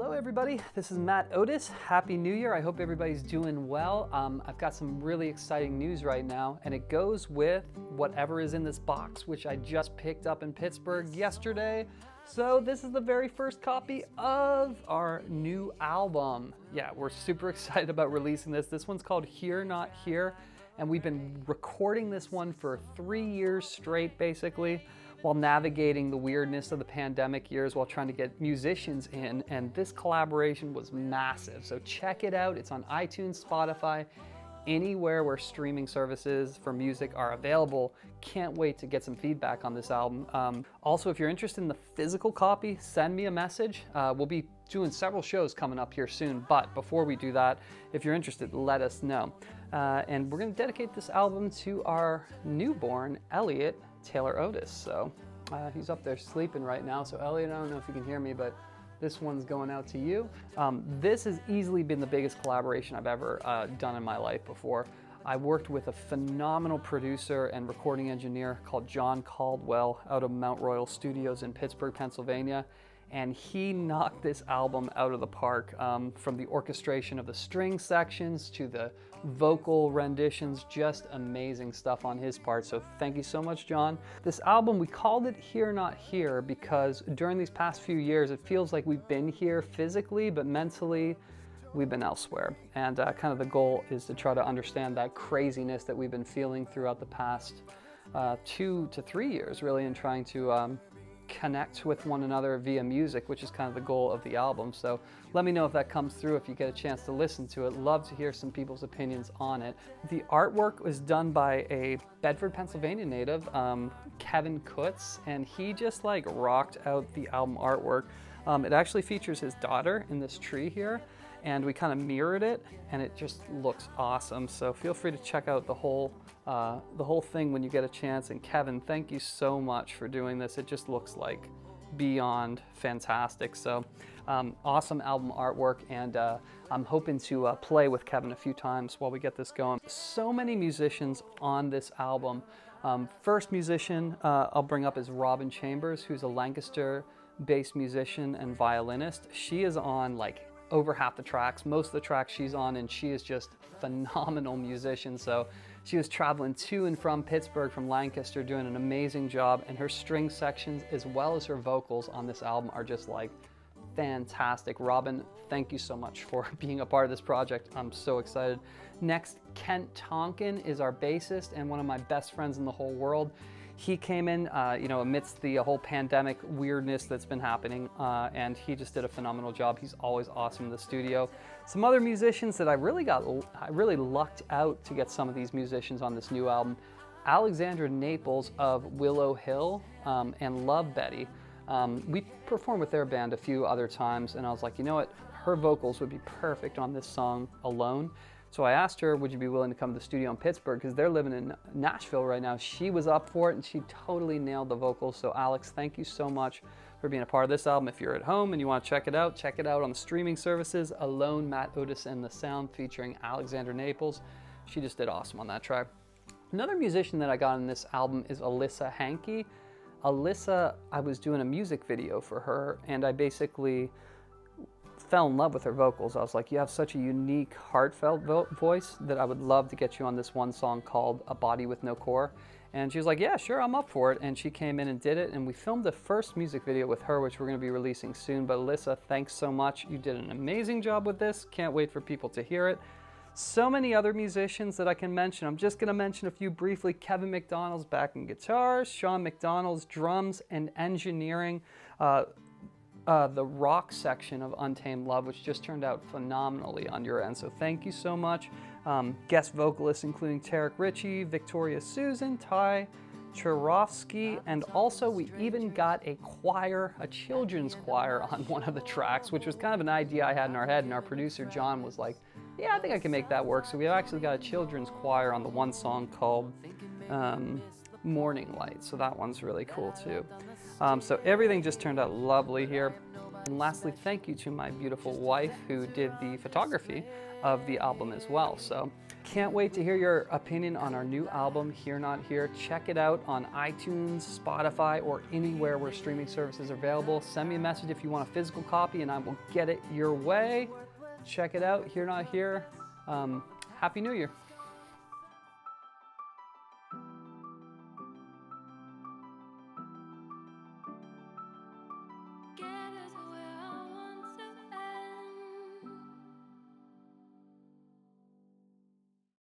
Hello everybody, this is Matt Otis. Happy New Year. I hope everybody's doing well. I've got some really exciting news right now, and it goes with whatever is in this box, which I just picked up in Pittsburgh yesterday. So this is the very first copy of our new album. Yeah, we're super excited about releasing this. This one's called Here Not Here, and we've been recording this one for 3 years straight, basically, while navigating the weirdness of the pandemic years while trying to get musicians in, and this collaboration was massive. So check it out. It's on iTunes, Spotify, anywhere where streaming services for music are available. Can't wait to get some feedback on this album. Also, if you're interested in the physical copy, send me a message. We'll be doing several shows coming up here soon, but before we do that, if you're interested, let us know. And we're gonna dedicate this album to our newborn, Elliot Taylor Otis. So he's up there sleeping right now. So Elliot, I don't know if you can hear me, but this one's going out to you. This has easily been the biggest collaboration I've ever done in my life before. I worked with a phenomenal producer and recording engineer called John Caldwell out of Mount Royal Studios in Pittsburgh, Pennsylvania. And he knocked this album out of the park, from the orchestration of the string sections to the vocal renditions, just amazing stuff on his part. So thank you so much, John. This album, we called it Here Not Here because during these past few years, it feels like we've been here physically, but mentally, we've been elsewhere. And kind of the goal is to try to understand that craziness that we've been feeling throughout the past 2 to 3 years, really, in trying to connect with one another via music, which is kind of the goal of the album. So let me know if that comes through, if you get a chance to listen to it. Love to hear some people's opinions on it. The artwork was done by a Bedford, Pennsylvania native, Kevin Kutz, and he just like rocked out the album artwork. It actually features his daughter in this tree here, and we kind of mirrored it, and it just looks awesome. So feel free to check out the whole thing when you get a chance. And Kevin, thank you so much for doing this. It just looks like beyond fantastic. So awesome album artwork, and I'm hoping to play with Kevin a few times while we get this going. So many musicians on this album. First musician I'll bring up is Robin Chambers, who's a Lancaster-based musician and violinist. She is on like over half the tracks, most of the tracks she's on, and she is just phenomenal musician. So she was traveling to and from Pittsburgh from Lancaster, doing an amazing job, and her string sections as well as her vocals on this album are just like fantastic. Robin, thank you so much for being a part of this project. I'm so excited. Next, Kent Tonkin is our bassist and one of my best friends in the whole world. He came in, you know, amidst the whole pandemic weirdness that's been happening, and he just did a phenomenal job. He's always awesome in the studio. Some other musicians that I really lucked out to get some of these musicians on this new album. Alexandra Naples of Willow Hill and Love Betty. We performed with their band a few other times, and I was like, you know what, her vocals would be perfect on this song alone. So I asked her, would you be willing to come to the studio in Pittsburgh, because they're living in Nashville right now. She was up for it, and she totally nailed the vocals. So Alex, thank you so much for being a part of this album. If you're at home and you want to check it out on the streaming services. Alone, Matt Otis and the Sound, featuring Alexandra Naples. She just did awesome on that track. Another musician that I got in this album is Alyssa Hankey. Alyssa, I was doing a music video for her, and I basically fell in love with her vocals. I was like, you have such a unique, heartfelt voice that I would love to get you on this one song called A Body With No Core. And she was like, yeah, sure, I'm up for it. And she came in and did it, and we filmed the first music video with her, which we're gonna be releasing soon. But Alyssa, thanks so much. You did an amazing job with this. Can't wait for people to hear it. So many other musicians that I can mention. I'm just gonna mention a few briefly. Kevin McDonald's backing guitars, Sean McDonald's drums and engineering. The rock section of Untamed Love, which just turned out phenomenally on your end. So thank you so much. Guest vocalists including Tarek Ritchie, Victoria Susan, Ty Charovsky, and also we even got a choir, a children's choir on one of the tracks, which was kind of an idea I had in our head, and our producer John was like, yeah, I think I can make that work. So we actually got a children's choir on the one song called Morning Light. So that one's really cool too. So everything just turned out lovely here. And lastly, thank you to my beautiful wife who did the photography of the album as well. So can't wait to hear your opinion on our new album, Here Not Here. Check it out on iTunes, Spotify, or anywhere where streaming services are available. Send me a message if you want a physical copy and I will get it your way. Check it out, Here Not Here. Happy New Year.